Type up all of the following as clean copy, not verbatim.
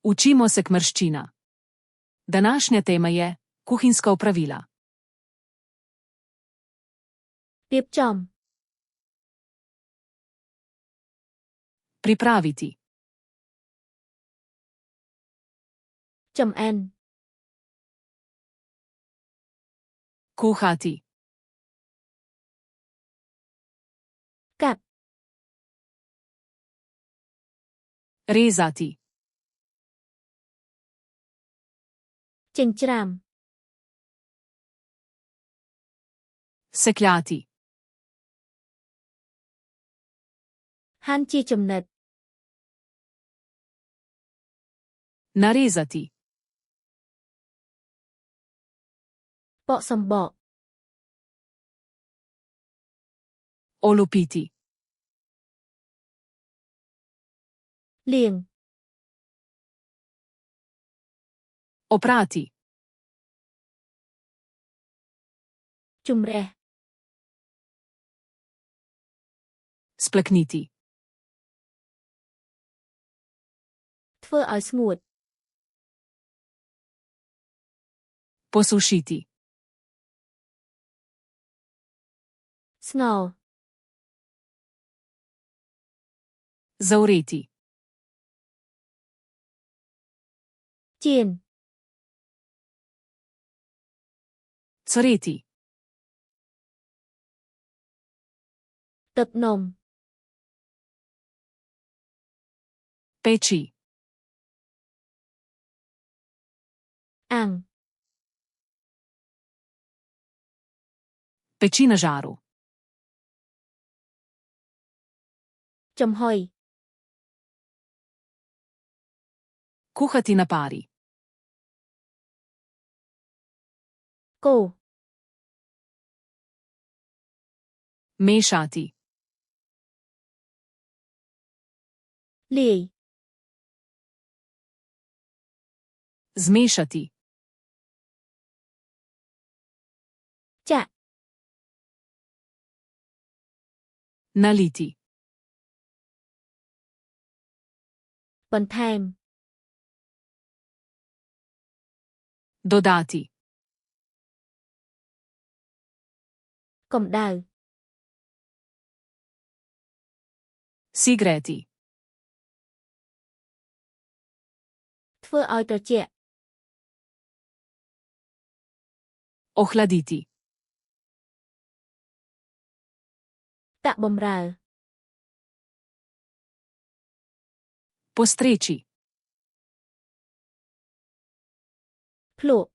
Učimo se kmrščina. Današnja tema je kuhinjska opravila. រៀបចំ Pripraviti. ចម្អិន Kuhati. កាត់ Rezati. ចិញ្ច្រាំ Sekljati. ហាន់ជាចំណិត Narezati. បកសំបក Olupiti. លាង Oprati. ជំរះ Splakniti. ធ្វើឲ្យស្ងួត Posušiti. ស្ងោរ Zavreti. ចៀន Cvreti. ទឹកនំ Peči. អាំង Peči na žaru. ចំហុយ Kuhati na pari. កូរ Mešati. លាយ Zmešati. ចាក់ Naliti. បន្ថែម Dodati. កម្ដៅ Sigreti. ធ្វើឲ្យត្រជាក់ Ohladiti. ដាក់បម្រើ Postreči. ភ្លក់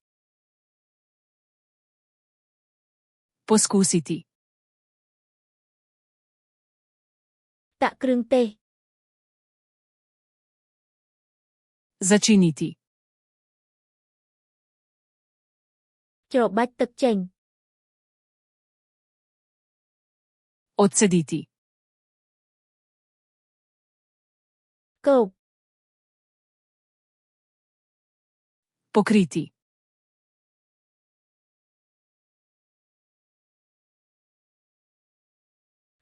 Poskusiti. ដាក់គ្រឿងទេស Začiniti. ច្របាច់ទឹកចេញ Odcediti. គោក Pokriti.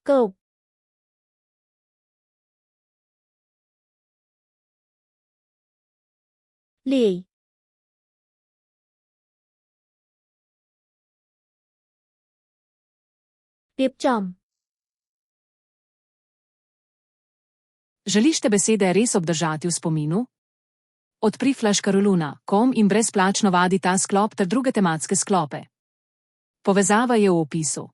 គោក លាយ រៀបចំ Želiš te besede res obdržati v spominu? Odpri flashkaroluna.com in brezplačno vadi ta sklop ter druge tematske sklope. Povezava je v opisu.